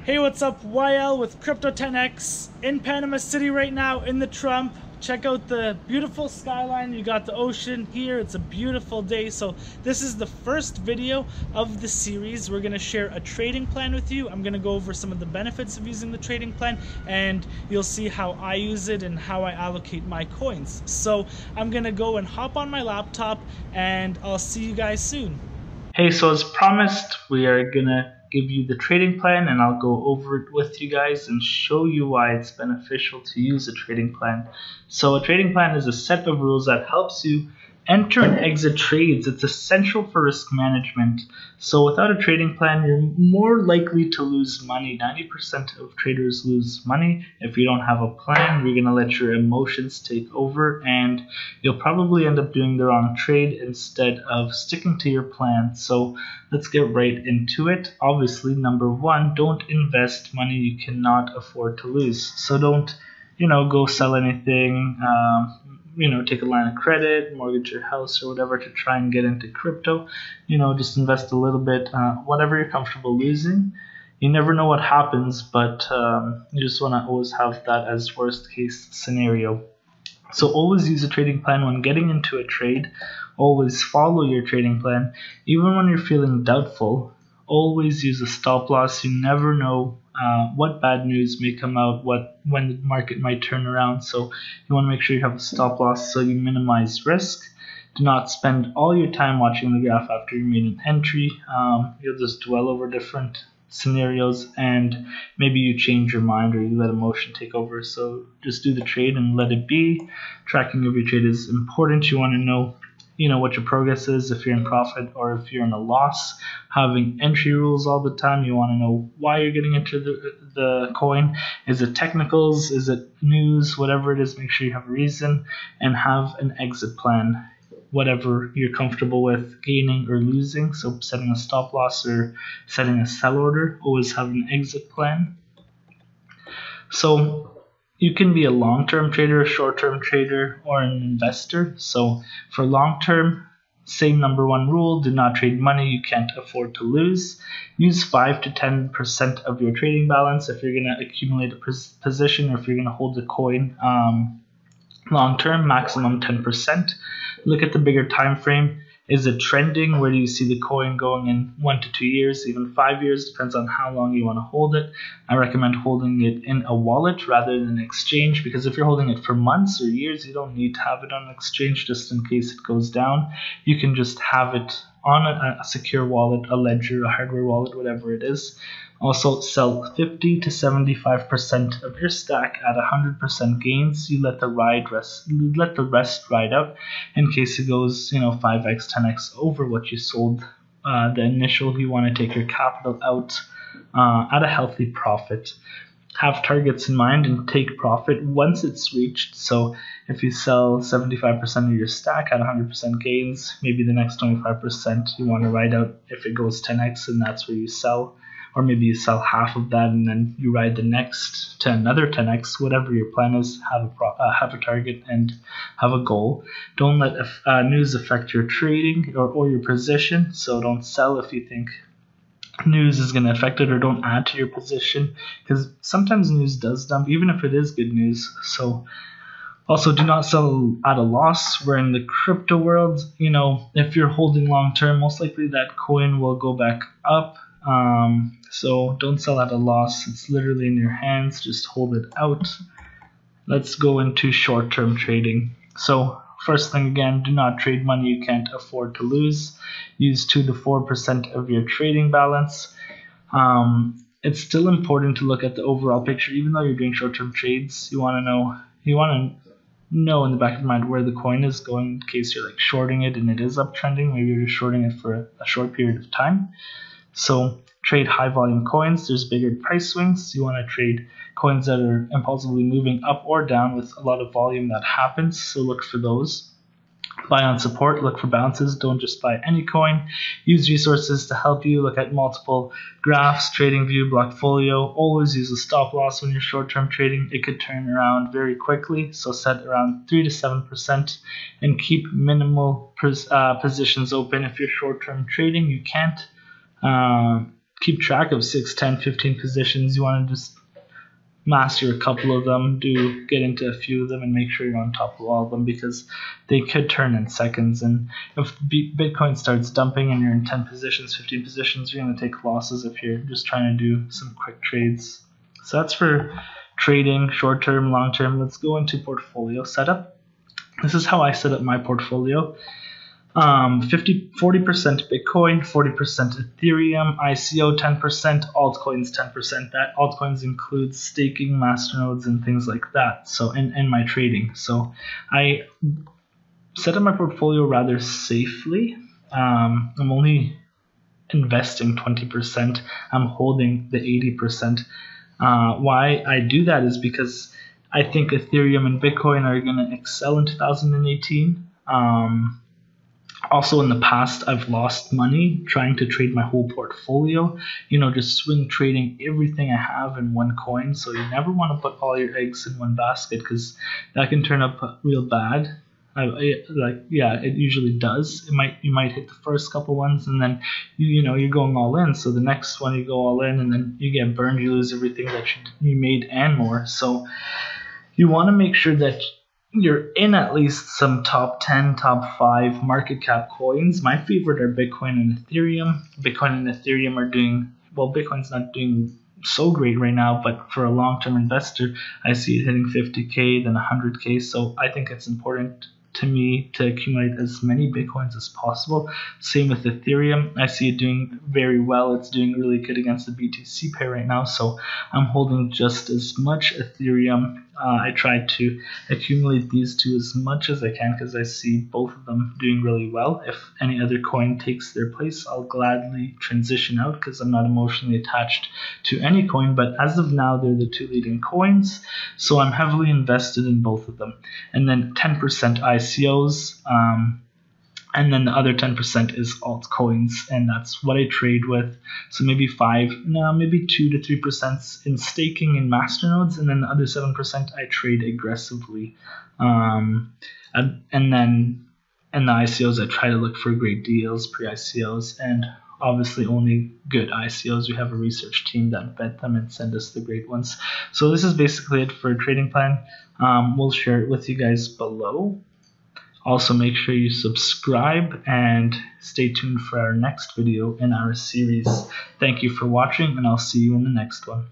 Hey, what's up? YL with Crypto 10X in Panama City right now in the Trump. Check out the beautiful skyline. You got the ocean here. It's a beautiful day. So this is the first video of the series. We're going to share a trading plan with you. I'm going to go over some of the benefits of using the trading plan, and you'll see how I use it and how I allocate my coins. So I'm going to go and hop on my laptop, and I'll see you guys soon. Hey, so as promised, we are going to give you the trading plan, and I'll go over it with you guys and show you why it's beneficial to use a trading plan. So a trading plan is a set of rules that helps you enter and exit trades. It's essential for risk management. So without a trading plan, you're more likely to lose money. 90% of traders lose money. If you don't have a plan, you're going to let your emotions take over, and you'll probably end up doing the wrong trade instead of sticking to your plan. So let's get right into it. Obviously, number one, don't invest money you cannot afford to lose. So don't, go sell anything, take a line of credit, mortgage your house or whatever to try and get into crypto. Just invest a little bit, whatever you're comfortable losing. You never know what happens, but you just want to always have that as worst case scenario. So always use a trading plan when getting into a trade. Always follow your trading plan. Even when you're feeling doubtful, always use a stop loss. You never know what bad news may come out, when the market might turn around. So you want to make sure you have a stop loss so you minimize risk. Do not spend all your time watching the graph after you made an entry. You'll just dwell over different scenarios, and maybe you change your mind or you let emotion take over. So just do the trade and let it be. Tracking of your trade is important. You want to know what your progress is, if you're in profit or if you're in a loss. Having entry rules all the time. You want to know why you're getting into the coin. Is it technicals? Is it news? Whatever it is, make sure you have a reason, and have an exit plan. Whatever you're comfortable with gaining or losing. So setting a stop loss or setting a sell order. Always have an exit plan. So you can be a long-term trader, a short-term trader, or an investor. So for long-term, same number one rule: do not trade money you can't afford to lose. Use 5 to 10% of your trading balance if you're going to accumulate a position, or if you're going to hold the coin long-term, maximum 10%. Look at the bigger time frame. Is it trending? Where do you see the coin going in 1 to 2 years, even 5 years? Depends on how long you want to hold it. I recommend holding it in a wallet rather than an exchange, because if you're holding it for months or years, you don't need to have it on an exchange just in case it goes down. You can just have it on a secure wallet, a ledger, a hardware wallet, whatever it is. Also, sell 50 to 75% of your stack at 100% gains. You let the rest ride out in case it goes 5x 10x over what you sold the initial. You want to take your capital out at a healthy profit. Have targets in mind and take profit once it's reached. So if you sell 75% of your stack at 100% gains, maybe the next 25% you want to ride out if it goes 10x, and that's where you sell. Or maybe you sell half of that and then you ride the next to another 10x. Whatever your plan is, have a target and have a goal. Don't let news affect your trading or your position. So don't sell if you think news is going to affect it, or don't add to your position, because sometimes news does dump, even if it is good news. So also, do not sell at a loss. We're in the crypto world. If you're holding long term, most likely that coin will go back up. So don't sell at a loss. It's literally in your hands. Just hold it out. Let's go into short-term trading. So first thing, again, do not trade money you can't afford to lose. Use 2 to 4% of your trading balance. It's still important to look at the overall picture. Even though you're doing short-term trades, you want to know in the back of your mind where the coin is going in case you're shorting it and it is uptrending. Maybe you're just shorting it for a short period of time. So trade high volume coins. There's bigger price swings. You want to trade coins that are impulsively moving up or down with a lot of volume that happens. So look for those. Buy on support. Look for bounces. Don't just buy any coin. Use resources to help you. Look at multiple graphs, TradingView, Blockfolio. Always use a stop loss when you're short-term trading. It could turn around very quickly. So set around 3 to 7% and keep minimal positions open. If you're short-term trading, you can't keep track of 6, 10, 15 positions. You want to just master a couple of them, get into a few of them, and make sure you're on top of all of them, because they could turn in seconds. And if Bitcoin starts dumping and you're in 10 positions, 15 positions, you're going to take losses if you're just trying to do some quick trades. So that's for trading, short term, long term. Let's go into portfolio setup. This is how I set up my portfolio. 40% Bitcoin, 40% Ethereum, ICO 10%, altcoins 10%. That altcoins includes staking, masternodes, and things like that. So in my trading. So I set up my portfolio rather safely. I'm only investing 20%. I'm holding the 80%. Why I do that is because I think Ethereum and Bitcoin are going to excel in 2018. Also, in the past, I've lost money trying to trade my whole portfolio, just swing trading everything I have in one coin. So you never want to put all your eggs in one basket, because that can turn up real bad. It usually does. You might hit the first couple ones, and then you're going all in. So the next one you go all in, and then you get burned. You lose everything that you made and more. So you want to make sure that you're in at least some top 10, top 5 market cap coins. My favorite are Bitcoin and Ethereum. Bitcoin and Ethereum are doing well. Bitcoin's not doing so great right now, but for a long-term investor, I see it hitting 50K, then 100K. So I think it's important to me to accumulate as many Bitcoins as possible. Same with Ethereum. I see it doing very well. It's doing really good against the BTC pair right now. So I'm holding just as much Ethereum. I try to accumulate these two as much as I can, because I see both of them doing really well. If any other coin takes their place, I'll gladly transition out, because I'm not emotionally attached to any coin. But as of now, they're the two leading coins. So I'm heavily invested in both of them. And then 10% ICOs. And then the other 10% is altcoins, and that's what I trade with. So maybe 2 to 3% in staking and masternodes, and then the other 7% I trade aggressively. And the ICOs, I try to look for great deals, pre-ICOs, and obviously only good ICOs. We have a research team that vet them and send us the great ones. So this is basically it for a trading plan. We'll share it with you guys below. Also, make sure you subscribe and stay tuned for our next video in our series. Thank you for watching, and I'll see you in the next one.